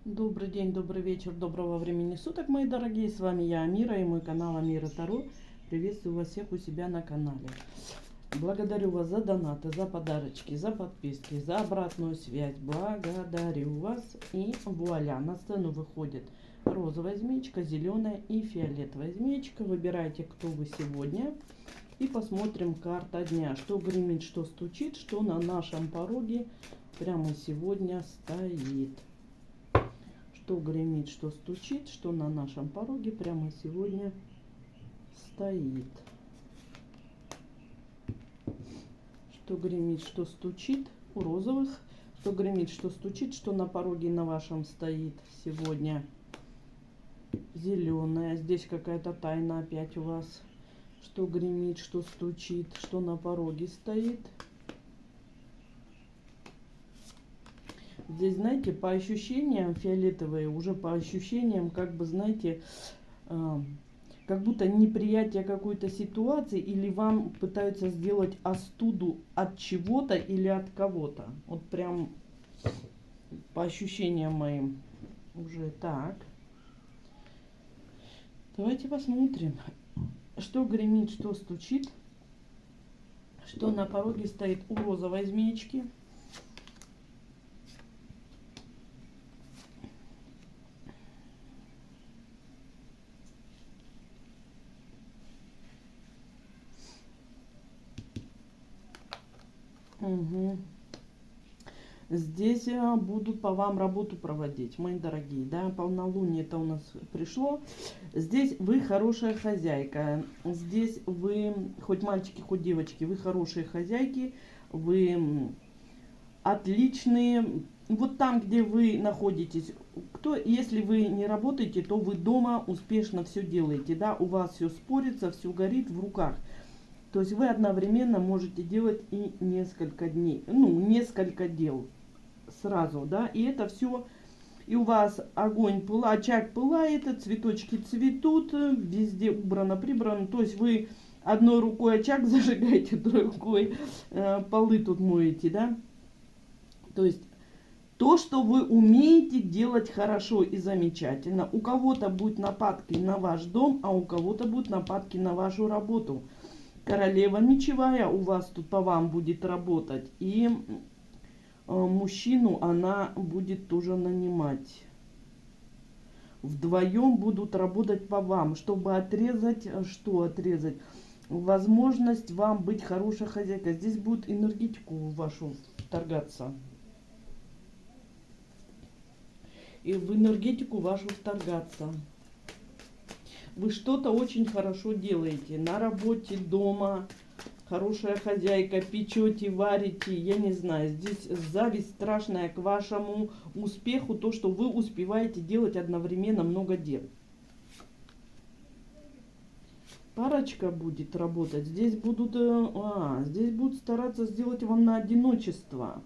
Добрый день, добрый вечер, доброго времени суток, мои дорогие. С вами я, Амира, и мой канал Амира Таро. Приветствую вас всех у себя на канале. Благодарю вас за донаты, за подарочки, за подписки, за обратную связь. Благодарю вас. И вуаля, на сцену выходит розовая змеечка, зеленая и фиолетовая змеечка. Выбирайте, кто вы сегодня. И посмотрим карта дня. Что гремит, что стучит, что на нашем пороге прямо сегодня стоит. Что гремит, что стучит, что на нашем пороге прямо сегодня стоит. Что гремит, что стучит у розовых. Что гремит, что стучит, что на пороге на вашем стоит сегодня зеленая. Здесь какая-то тайна опять у вас. Что гремит, что стучит, что на пороге стоит. Здесь, знаете, по ощущениям фиолетовые, уже по ощущениям, как бы, знаете, как будто неприятие какой-то ситуации, или вам пытаются сделать остуду от чего-то или от кого-то. Вот прям по ощущениям моим уже так. Давайте посмотрим, что гремит, что стучит, что на пороге стоит у розовой змеечки. Угу. Здесь будут по вам работу проводить, мои дорогие, да, полнолуние это у нас пришло. Здесь вы хорошая хозяйка, здесь вы, хоть мальчики, хоть девочки, вы хорошие хозяйки, вы отличные. Вот там, где вы находитесь, если вы не работаете, то вы дома успешно все делаете, да, у вас все спорится, все горит в руках. То есть вы одновременно можете делать и несколько дней, несколько дел сразу, да, и это все, и у вас огонь пылает, очаг пылает, цветочки цветут, везде убрано, прибрано, то есть вы одной рукой очаг зажигаете, другой полы тут моете, да, то есть то, что вы умеете делать хорошо и замечательно. У кого-то будут нападки на ваш дом, а у кого-то будут нападки на вашу работу. Королева мечевая у вас тут по вам будет работать. И мужчину она будет тоже нанимать. Вдвоем будут работать по вам, чтобы отрезать, что отрезать? Возможность вам быть хорошей хозяйкой. Здесь будет энергетику вашу вторгаться. И в энергетику вашу вторгаться. Вы что-то очень хорошо делаете. На работе, дома. Хорошая хозяйка. Печете, варите. Я не знаю. Здесь зависть страшная к вашему успеху. То, что вы успеваете делать одновременно много дел. Парочка будет работать. Здесь будут стараться сделать вам на одиночество.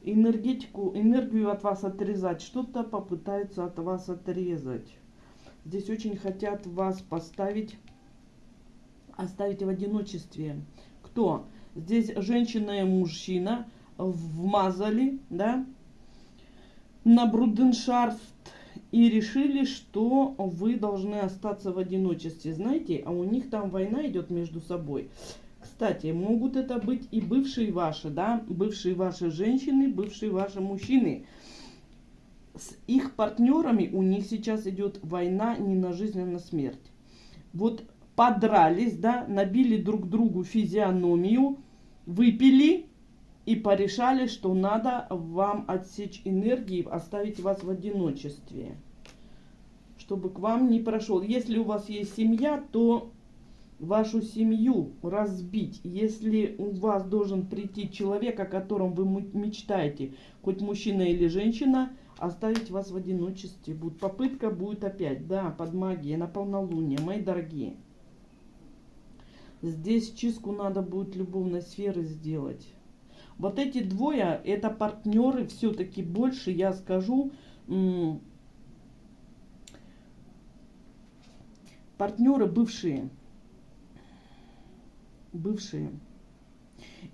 Энергию от вас отрезать. Что-то попытаются от вас отрезать. Здесь очень хотят вас оставить в одиночестве. Кто? Здесь женщина и мужчина вмазали, да, на бруденшафт и решили, что вы должны остаться в одиночестве. Знаете, а у них там война идет между собой. Кстати, могут это быть и бывшие ваши, да, бывшие ваши женщины, бывшие ваши мужчины. С их партнерами у них сейчас идет война не на жизнь, а на смерть. Вот подрались, да, набили друг другу физиономию, выпили и порешали, что надо вам отсечь энергии, оставить вас в одиночестве, чтобы к вам не прошел. Если у вас есть семья, то вашу семью разбить. Если у вас должен прийти человек, о котором вы мечтаете, хоть мужчина или женщина, оставить вас в одиночестве. Попытка будет опять, да, под магией, на полнолуние, мои дорогие. Здесь чистку надо будет любовной сферы сделать. Вот эти двое, это партнеры все-таки больше, я скажу, партнеры бывшие.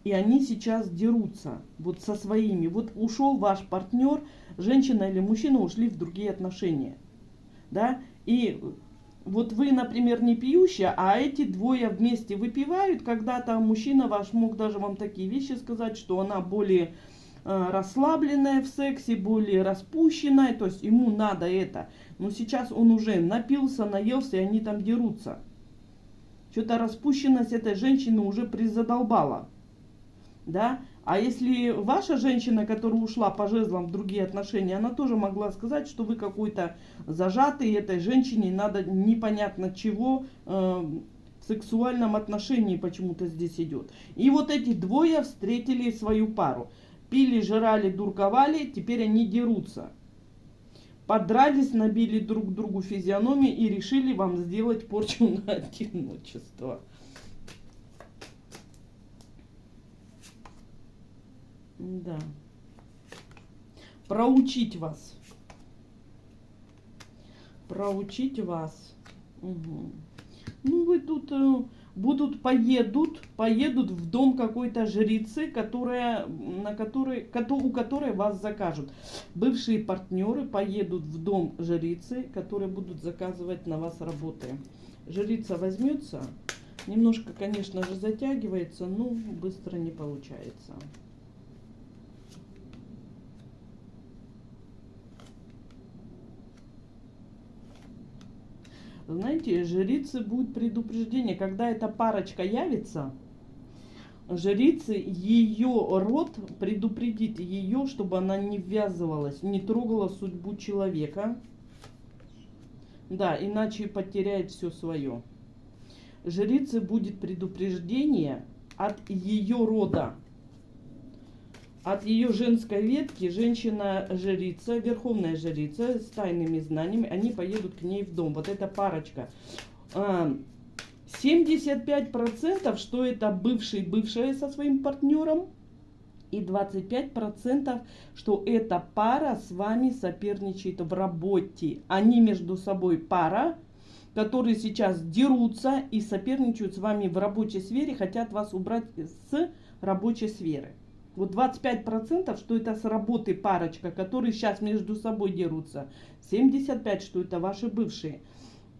И они сейчас дерутся вот со своими. Вот ушел ваш партнер, женщина или мужчина ушли в другие отношения. Да? И вот вы, например, не пьющая, а эти двое вместе выпивают. Когда-то мужчина ваш мог даже вам такие вещи сказать, что она более расслабленная в сексе, более распущенная, то есть ему надо это. Но сейчас он уже напился, наелся, и они там дерутся. Что-то распущенность этой женщины уже призадолбала. Да? А если ваша женщина, которая ушла по жезлам в другие отношения, она тоже могла сказать, что вы какой-то зажатый, этой женщине надо непонятно чего в сексуальном отношении почему-то здесь идет. И вот эти двое встретили свою пару. Пили, жрали, дурковали, теперь они дерутся. Подрались, набили друг другу физиономии и решили вам сделать порчу на одиночество. Да. Проучить вас. Проучить вас. Угу. Ну, вы тут поедут в дом какой-то жрицы, у которой вас закажут. Бывшие партнеры поедут в дом жрицы, которые будут заказывать на вас работы. Жрица возьмется. Немножко, конечно же, затягивается, но быстро не получается. Знаете, жрицы будет предупреждение, когда эта парочка явится, жрицы, ее род предупредит ее, чтобы она не ввязывалась, не трогала судьбу человека. Да, иначе потеряет все свое. Жрицы будет предупреждение от ее рода. От ее женской ветки, женщина-жрица, верховная жрица с тайными знаниями, они поедут к ней в дом. Вот эта парочка. 75%, что это бывшая со своим партнером. И 25%, что эта пара с вами соперничает в работе. Они между собой пара, которые сейчас дерутся и соперничают с вами в рабочей сфере, хотят вас убрать с рабочей сферы. Вот 25%, что это с работы парочка, которые сейчас между собой дерутся. 75%, что это ваши бывшие.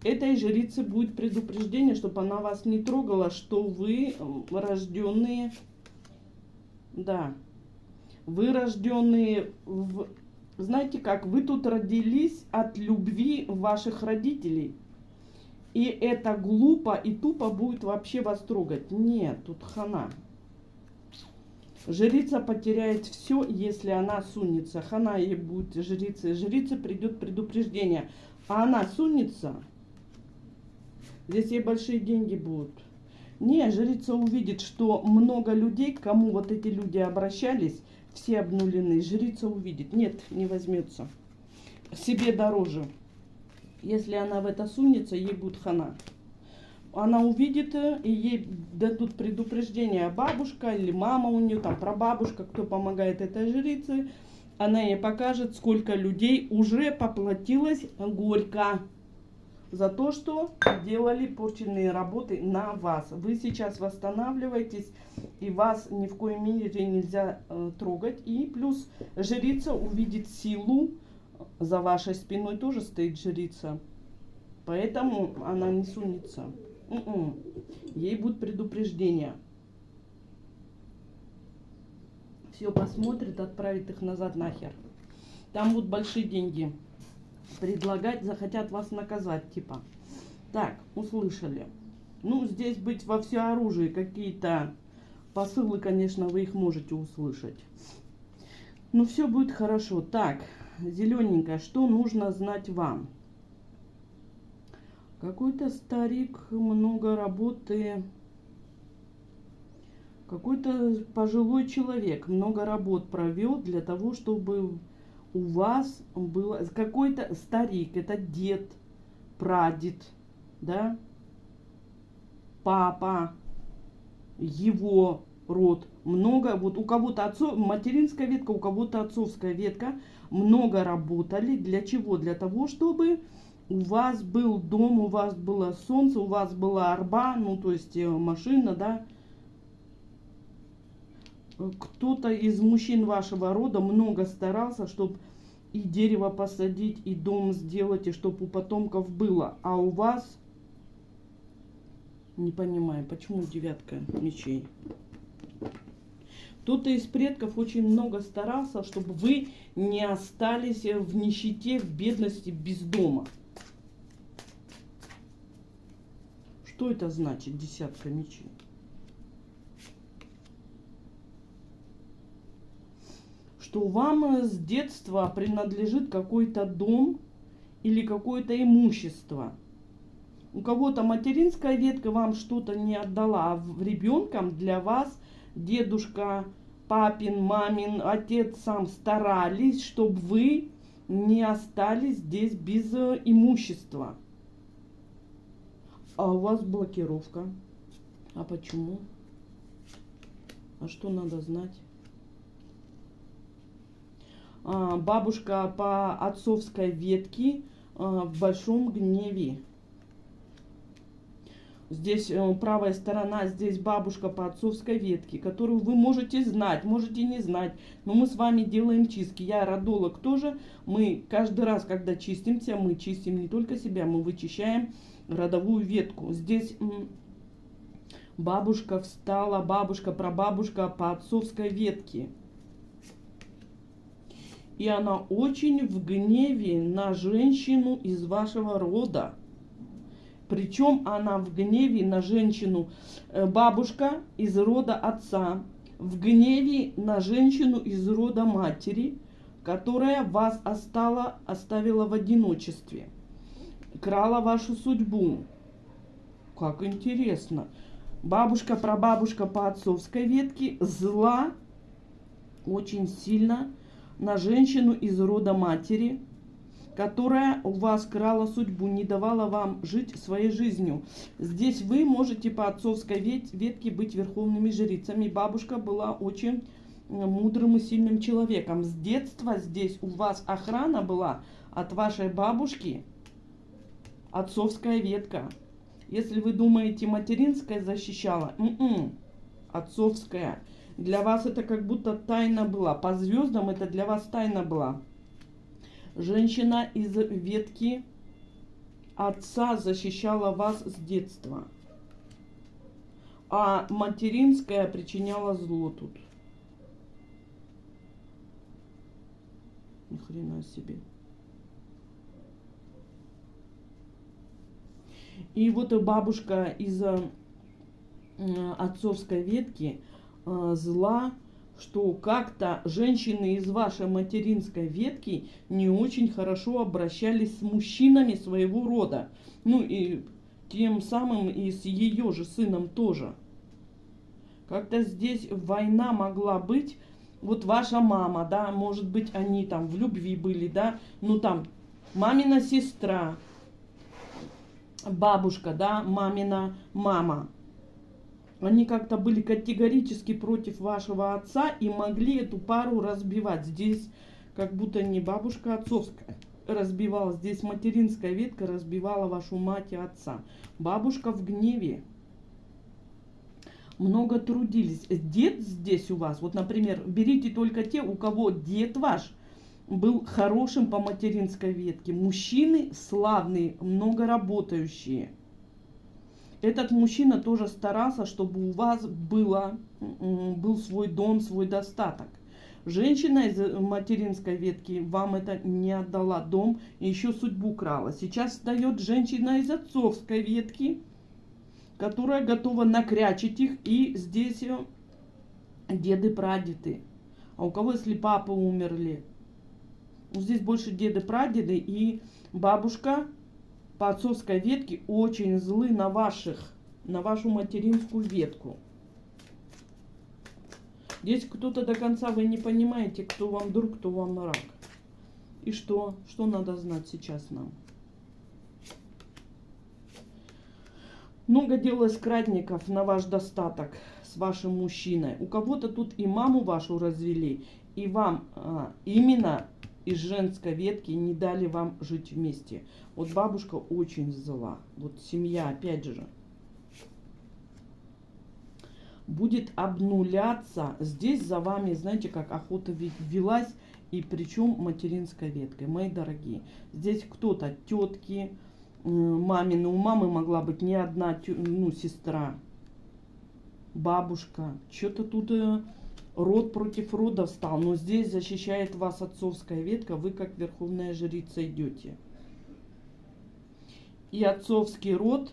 Этой жрице будет предупреждение, чтобы она вас не трогала, что вы рожденные, да, вы рожденные, знаете как, вы тут родились от любви ваших родителей. И это глупо и тупо будет вообще вас трогать. Нет, тут хана. Жрица потеряет все, если она сунется. Хана ей будет жрица. Жрице придет предупреждение. А она сунется. Здесь ей большие деньги будут. Не, жрица увидит, что много людей, к кому вот эти люди обращались, все обнулены. Жрица увидит. Нет, не возьмется. Себе дороже. Если она в это сунется, ей будет хана. Она увидит, и ей дадут предупреждение бабушка или мама у нее, там прабабушка, кто помогает этой жрице. Она ей покажет, сколько людей уже поплатилось горько за то, что делали порченные работы на вас. Вы сейчас восстанавливаетесь, и вас ни в коей мере нельзя трогать. И плюс жрица увидит силу, за вашей спиной тоже стоит жрица. Поэтому она не сунется. Ей будет предупреждение. Все посмотрит, отправит их назад нахер. Там будут большие деньги предлагать, захотят вас наказать, типа. Так, услышали. Ну, здесь быть во всеоружии, какие-то посылы, конечно, вы их можете услышать. Но все будет хорошо. Так, зелененькая, что нужно знать вам? Какой-то старик, много работы. Какой-то пожилой человек много работ провел для того, чтобы у вас было... Какой-то старик, это дед, прадед, да? Папа, его род. Много, вот у кого-то материнская ветка, у кого-то отцовская ветка. Много работали. Для чего? Для того, чтобы... У вас был дом, у вас было солнце, у вас была арба, ну то есть машина, да. Кто-то из мужчин вашего рода много старался, чтобы и дерево посадить, и дом сделать, и чтобы у потомков было. А у вас, не понимаю, почему 9 мечей. Кто-то из предков очень много старался, чтобы вы не остались в нищете, в бедности, без дома. Что это значит, 10 мечей? Что вам с детства принадлежит какой-то дом или какое-то имущество. У кого-то материнская ветка вам что-то не отдала, а в ребенком для вас дедушка, папин, мамин, отец сам старались, чтобы вы не остались здесь без имущества. А у вас блокировка. А почему? А что надо знать? Бабушка по отцовской ветке в большом гневе. Здесь правая сторона, здесь бабушка по отцовской ветке, которую вы можете знать, можете не знать. Но мы с вами делаем чистки. Я родолог тоже. Мы каждый раз, когда чистимся, мы чистим не только себя, мы вычищаем родовую ветку. Здесь бабушка встала, бабушка, прабабушка по отцовской ветке. И она очень в гневе на женщину из вашего рода. Причем она в гневе на женщину, бабушка из рода отца, в гневе на женщину из рода матери, которая вас оставила в одиночестве, крала вашу судьбу. Как интересно. Бабушка, прабабушка по отцовской ветке зла очень сильно на женщину из рода матери, которая у вас крала судьбу, не давала вам жить своей жизнью. Здесь вы можете по отцовской ветке быть верховными жрицами. Бабушка была очень мудрым и сильным человеком. С детства здесь у вас охрана была от вашей бабушки, отцовская ветка. Если вы думаете, материнская защищала, отцовская. Для вас это как будто тайна была. По звездам это для вас тайна была. Женщина из ветки отца защищала вас с детства. А материнская причиняла зло тут. Ни хрена себе. И вот бабушка из отцовской ветки зла, что как-то женщины из вашей материнской ветки не очень хорошо обращались с мужчинами своего рода. Ну и тем самым и с ее же сыном тоже. Как-то здесь война могла быть. Вот ваша мама, да, может быть, они там в любви были, да, ну там мамина сестра, бабушка, да, мамина мама. Они как-то были категорически против вашего отца и могли эту пару разбивать. Здесь как будто не бабушка отцовская разбивала, здесь материнская ветка разбивала вашу мать и отца. Бабушка в гневе. Много трудились. Дед здесь у вас, вот, например, берите только те, у кого дед ваш был хорошим по материнской ветке. Мужчины славные, много работающие. Этот мужчина тоже старался, чтобы у вас был свой дом, свой достаток. Женщина из материнской ветки вам это не отдала дом и еще судьбу крала. Сейчас дает женщина из отцовской ветки, которая готова накрячить их. И здесь деды-прадеды. А у кого, если папы умерли? Здесь больше деды-прадеды и бабушка по отцовской ветке очень злы на вашу материнскую ветку. Здесь кто-то до конца вы не понимаете, кто вам друг, кто вам враг. И что? Что надо знать сейчас нам? Много делалось кратников на ваш достаток с вашим мужчиной. У кого-то тут и маму вашу развели, и вам именно из женской ветки не дали вам жить вместе. Вот бабушка очень зла. Вот семья, опять же, будет обнуляться. Здесь за вами, знаете, как охота велась. И причем материнской веткой, мои дорогие. Здесь кто-то, тетки, мамины, у мамы могла быть не одна сестра, бабушка. Что-то тут род против рода встал. Но здесь защищает вас отцовская ветка, вы как верховная жрица идете. И отцовский род,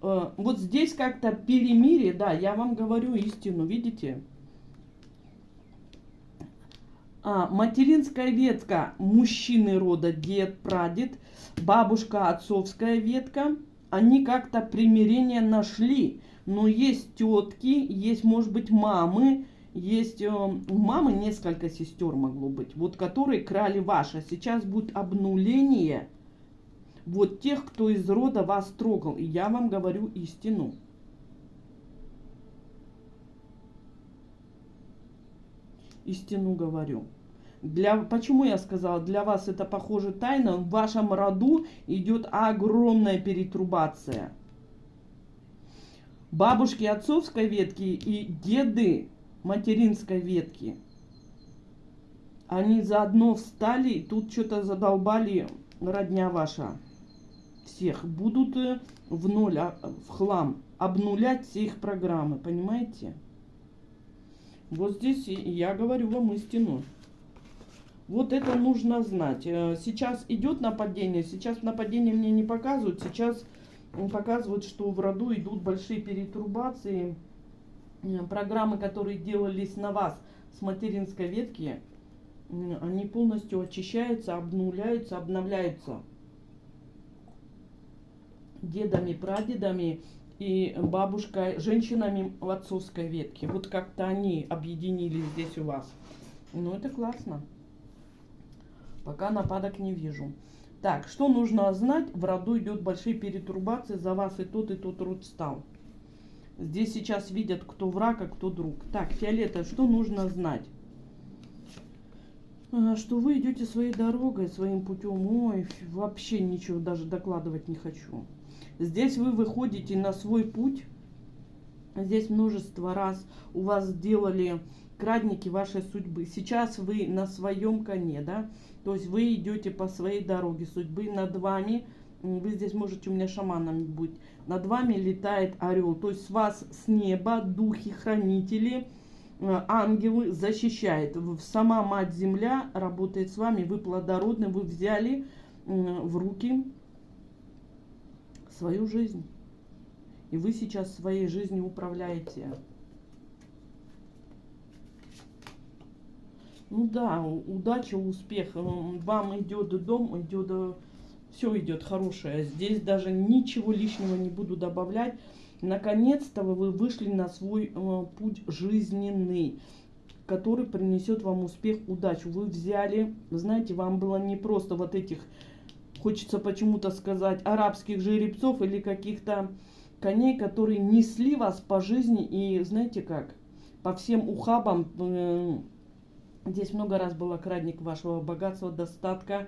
вот здесь как-то перемирие, да, я вам говорю истину, видите? Материнская ветка, мужчины рода, дед, прадед, бабушка, отцовская ветка, они как-то примирение нашли. Но есть тетки, есть, может быть, мамы, есть у мамы несколько сестер могло быть, вот которые крали ваши. Сейчас будет обнуление вот тех, кто из рода вас трогал. И я вам говорю истину. Истину говорю. Почему я сказала, для вас это похоже тайна, в вашем роду идет огромная перетрубация. Бабушки отцовской ветки и деды материнской ветки, они заодно встали, и тут что-то задолбали, родня ваша. Всех будут в ноль, в хлам, обнулять все их программы, понимаете? Вот здесь я говорю вам истину. Вот это нужно знать. Сейчас идет нападение, сейчас нападение мне не показывают, сейчас показывают, что в роду идут большие перетрубации. Программы, которые делались на вас с материнской ветки, они полностью очищаются, обнуляются, обновляются дедами, прадедами и бабушкой, женщинами в отцовской ветке. Вот как-то они объединились здесь у вас. Ну, это классно. Пока нападок не вижу. Так, что нужно знать? В роду идет большие перетрубации, за вас и тот род встал. Здесь сейчас видят, кто враг, а кто друг. Так, Фиолета, что нужно знать? Что вы идете своей дорогой, своим путем. Ой, вообще ничего даже докладывать не хочу. Здесь вы выходите на свой путь. Здесь множество раз у вас сделали крадники вашей судьбы. Сейчас вы на своем коне, да? То есть вы идете по своей дороге судьбы. Над вами, вы здесь можете у меня шаманом быть, над вами летает орел. То есть вас с неба духи, хранители, ангелы защищают. Сама Мать Земля работает с вами, вы плодородны, вы взяли в руки свою жизнь. И вы сейчас своей жизнью управляете. Ну да, удача, успех. Вам идет дом, идет, все идет хорошее. Здесь даже ничего лишнего не буду добавлять. Наконец-то вы вышли на свой путь жизненный, который принесет вам успех, удачу. Вы взяли, знаете, вам было не просто вот этих, хочется почему-то сказать, арабских жеребцов или каких-то коней, которые несли вас по жизни. И знаете как, по всем ухабам, здесь много раз было крадник вашего богатства, достатка.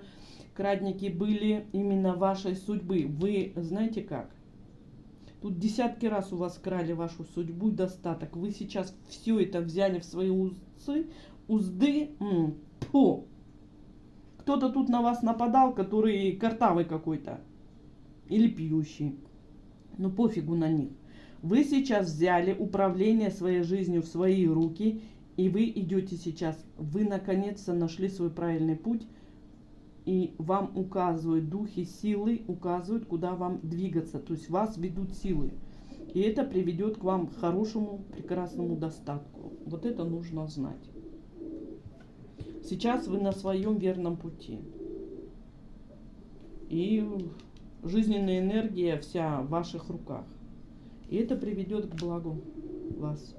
Крадники были именно вашей судьбы. Вы знаете как? Тут десятки раз у вас крали вашу судьбу и достаток. Вы сейчас все это взяли в свои узды. Кто-то тут на вас нападал, который картавый какой-то. Или пьющий. Ну пофигу на них. Вы сейчас взяли управление своей жизнью в свои руки. И вы идете сейчас. Вы наконец-то нашли свой правильный путь. И вам указывают духи, силы, указывают, куда вам двигаться. То есть вас ведут силы. И это приведет к вам хорошему, прекрасному достатку. Вот это нужно знать. Сейчас вы на своем верном пути. И жизненная энергия вся в ваших руках. И это приведет к благу вас.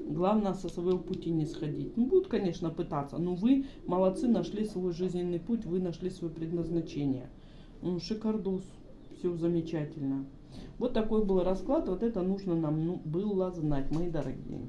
Главное, со своего пути не сходить. Ну, будут, конечно, пытаться, но вы молодцы, нашли свой жизненный путь, вы нашли свое предназначение. Шикардос, все замечательно. Вот такой был расклад, вот это нужно нам было знать, мои дорогие.